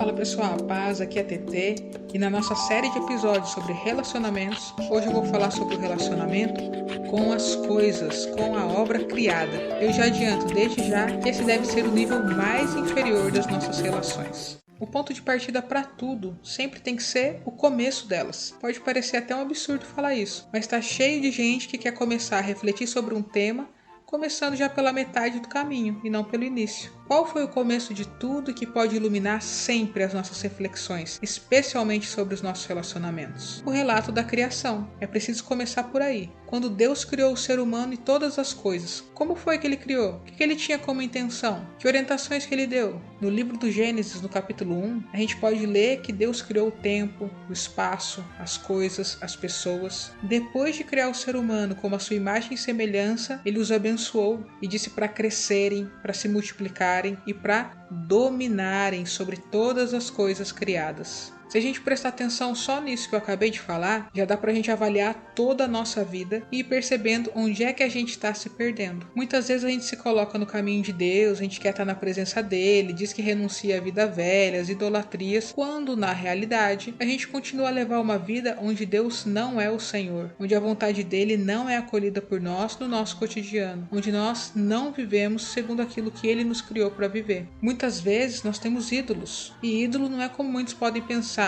Fala pessoal, paz, aqui é TT e na nossa série de episódios sobre relacionamentos, hoje eu vou falar sobre o relacionamento com as coisas, com a obra criada. Eu já adianto desde já que esse deve ser o nível mais inferior das nossas relações. O ponto de partida para tudo sempre tem que ser o começo delas. Pode parecer até um absurdo falar isso, mas está cheio de gente que quer começar a refletir sobre um tema começando já pela metade do caminho e não pelo início. Qual foi o começo de tudo que pode iluminar sempre as nossas reflexões, especialmente sobre os nossos relacionamentos? O relato da criação. É preciso começar por aí. Quando Deus criou o ser humano e todas as coisas, como foi que ele criou? O que ele tinha como intenção? Que orientações que ele deu? No livro do Gênesis, no capítulo 1, a gente pode ler que Deus criou o tempo, o espaço, as coisas, as pessoas. Depois de criar o ser humano como a sua imagem e semelhança, ele os abençoou e disse para crescerem, para se multiplicarem e para dominarem sobre todas as coisas criadas. Se a gente prestar atenção só nisso que eu acabei de falar, já dá pra gente avaliar toda a nossa vida e ir percebendo onde é que a gente está se perdendo. Muitas vezes a gente se coloca no caminho de Deus, a gente quer estar na presença dele, diz que renuncia à vida velha, às idolatrias, quando na realidade a gente continua a levar uma vida onde Deus não é o Senhor, onde a vontade dele não é acolhida por nós no nosso cotidiano, onde nós não vivemos segundo aquilo que ele nos criou para viver. Muitas vezes nós temos ídolos, e ídolo não é como muitos podem pensar.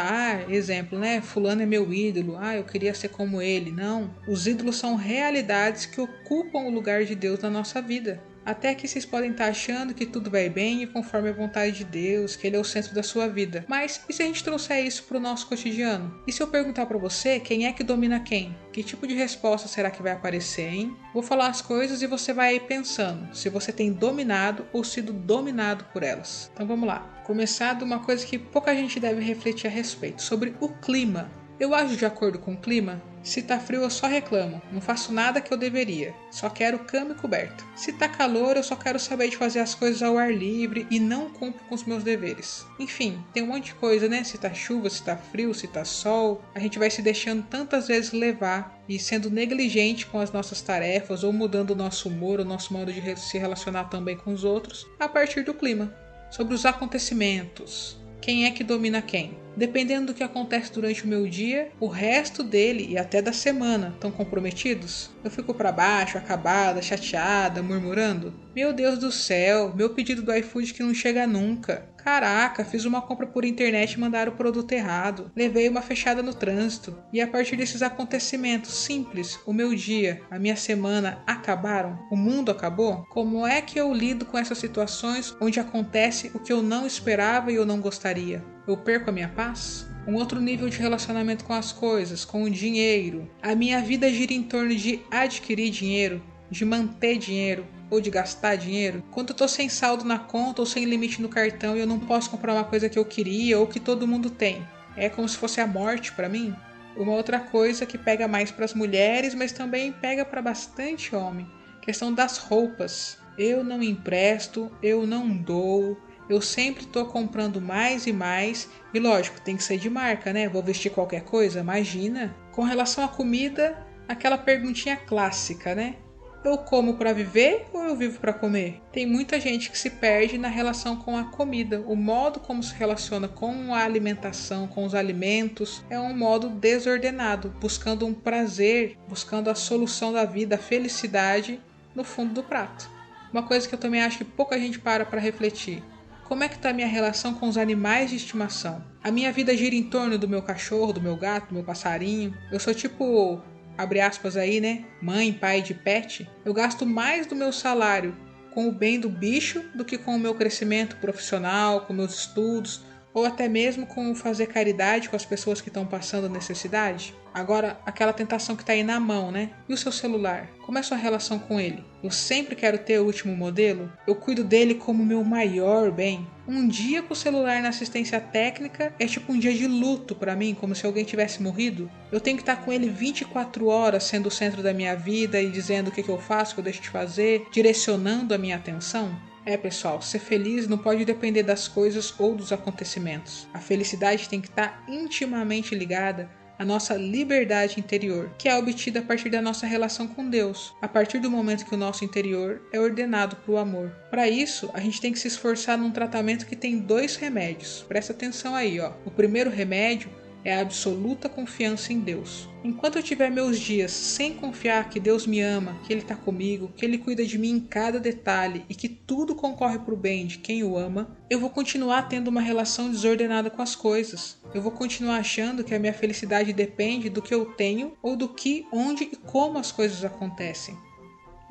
Exemplo, né? Fulano é meu ídolo. Eu queria ser como ele. Não. Os ídolos são realidades que ocupam o lugar de Deus na nossa vida. Até aqui vocês podem estar achando que tudo vai bem e conforme a vontade de Deus, que ele é o centro da sua vida. Mas e se a gente trouxer isso para o nosso cotidiano? E se eu perguntar para você quem é que domina quem? Que tipo de resposta será que vai aparecer, hein? Vou falar as coisas e você vai pensando se você tem dominado ou sido dominado por elas. Então vamos lá. Começar de uma coisa que pouca gente deve refletir a respeito, sobre o clima. Eu ajo de acordo com o clima? Se tá frio eu só reclamo, não faço nada que eu deveria, só quero cama e coberta. Se tá calor eu só quero saber de fazer as coisas ao ar livre e não cumpro com os meus deveres. Enfim, tem um monte de coisa, né? Se tá chuva, se tá frio, se tá sol, a gente vai se deixando tantas vezes levar e sendo negligente com as nossas tarefas ou mudando o nosso humor, o nosso modo de se relacionar também com os outros a partir do clima. Sobre os acontecimentos. Quem é que domina quem? Dependendo do que acontece durante o meu dia, o resto dele e até da semana estão comprometidos? Eu fico para baixo, acabada, chateada, murmurando? Meu Deus do céu, meu pedido do iFood que não chega nunca. Caraca, fiz uma compra por internet e mandaram o produto errado. Levei uma fechada no trânsito. E a partir desses acontecimentos simples, o meu dia, a minha semana acabaram? O mundo acabou? Como é que eu lido com essas situações onde acontece o que eu não esperava e eu não gostaria? Eu perco a minha paz? Um outro nível de relacionamento com as coisas, com o dinheiro. A minha vida gira em torno de adquirir dinheiro, de manter dinheiro ou de gastar dinheiro. Quando eu tô sem saldo na conta ou sem limite no cartão e eu não posso comprar uma coisa que eu queria ou que todo mundo tem. É como se fosse a morte para mim. Uma outra coisa que pega mais para as mulheres, mas também pega para bastante homem. Questão das roupas. Eu não empresto, eu não dou. Eu sempre tô comprando mais e mais. E lógico, tem que ser de marca, né? Vou vestir qualquer coisa? Imagina. Com relação à comida, aquela perguntinha clássica, né? Eu como para viver ou eu vivo para comer? Tem muita gente que se perde na relação com a comida. O modo como se relaciona com a alimentação, com os alimentos, é um modo desordenado, buscando um prazer, buscando a solução da vida, a felicidade no fundo do prato. Uma coisa que eu também acho que pouca gente para refletir. Como é que está a minha relação com os animais de estimação? A minha vida gira em torno do meu cachorro, do meu gato, do meu passarinho. Eu sou tipo, abre aspas aí, né? Mãe, pai de pet. Eu gasto mais do meu salário com o bem do bicho do que com o meu crescimento profissional, com meus estudos, ou até mesmo com fazer caridade com as pessoas que estão passando necessidade. Agora, aquela tentação que está aí na mão, né? E o seu celular? Como é a sua relação com ele? Eu sempre quero ter o último modelo? Eu cuido dele como meu maior bem? Um dia com o celular na assistência técnica é tipo um dia de luto para mim, como se alguém tivesse morrido. Eu tenho que estar com ele 24 horas sendo o centro da minha vida e dizendo o que eu faço, o que eu deixo de fazer, direcionando a minha atenção? Pessoal, ser feliz não pode depender das coisas ou dos acontecimentos. A felicidade tem que estar intimamente ligada a nossa liberdade interior, que é obtida a partir da nossa relação com Deus, a partir do momento que o nosso interior é ordenado para o amor. Para isso, a gente tem que se esforçar num tratamento que tem 2 remédios. Presta atenção aí, ó. O primeiro remédio é a absoluta confiança em Deus. Enquanto eu tiver meus dias sem confiar que Deus me ama, que Ele está comigo, que Ele cuida de mim em cada detalhe e que tudo concorre para o bem de quem o ama, eu vou continuar tendo uma relação desordenada com as coisas. Eu vou continuar achando que a minha felicidade depende do que eu tenho ou do que, onde e como as coisas acontecem.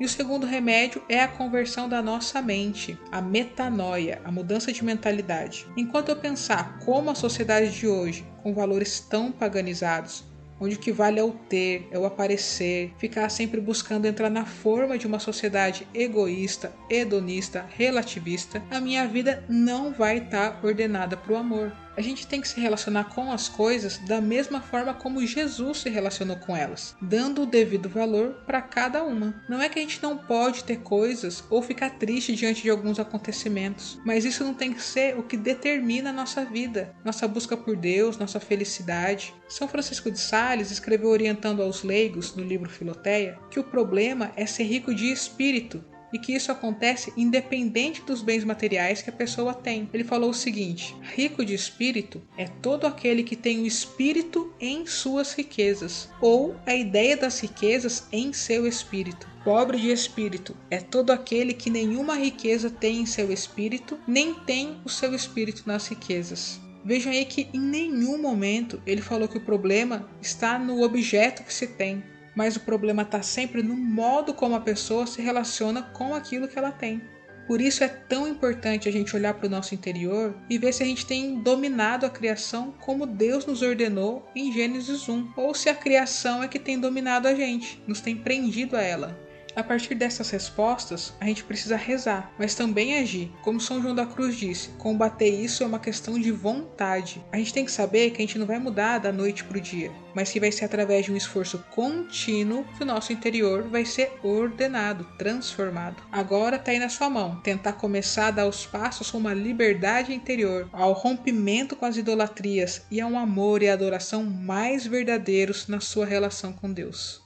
E o segundo remédio é a conversão da nossa mente, a metanoia, a mudança de mentalidade. Enquanto eu pensar como a sociedade de hoje, com valores tão paganizados, onde o que vale é o ter, é o aparecer, ficar sempre buscando entrar na forma de uma sociedade egoísta, hedonista, relativista, a minha vida não vai estar ordenada para o amor. A gente tem que se relacionar com as coisas da mesma forma como Jesus se relacionou com elas, dando o devido valor para cada uma. Não é que a gente não pode ter coisas ou ficar triste diante de alguns acontecimentos, mas isso não tem que ser o que determina a nossa vida, nossa busca por Deus, nossa felicidade. São Francisco de Sales escreveu orientando aos leigos no livro Filoteia que o problema é ser rico de espírito, e que isso acontece independente dos bens materiais que a pessoa tem. Ele falou o seguinte: rico de espírito é todo aquele que tem o espírito em suas riquezas, ou a ideia das riquezas em seu espírito. Pobre de espírito é todo aquele que nenhuma riqueza tem em seu espírito, nem tem o seu espírito nas riquezas. Vejam aí que em nenhum momento ele falou que o problema está no objeto que se tem, mas o problema está sempre no modo como a pessoa se relaciona com aquilo que ela tem. Por isso é tão importante a gente olhar para o nosso interior e ver se a gente tem dominado a criação como Deus nos ordenou em Gênesis 1, ou se a criação é que tem dominado a gente, nos tem prendido a ela. A partir dessas respostas, a gente precisa rezar, mas também agir. Como São João da Cruz disse, combater isso é uma questão de vontade. A gente tem que saber que a gente não vai mudar da noite para o dia, mas que vai ser através de um esforço contínuo que o nosso interior vai ser ordenado, transformado. Agora está aí na sua mão, tentar começar a dar os passos com uma liberdade interior, ao rompimento com as idolatrias e a um amor e adoração mais verdadeiros na sua relação com Deus.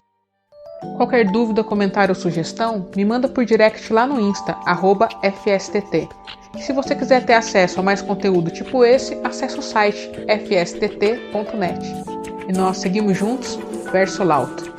Qualquer dúvida, comentário ou sugestão, me manda por direct lá no Insta, @FSTT. E se você quiser ter acesso a mais conteúdo tipo esse, acesse o site fstt.net. E nós seguimos juntos, verso lauto.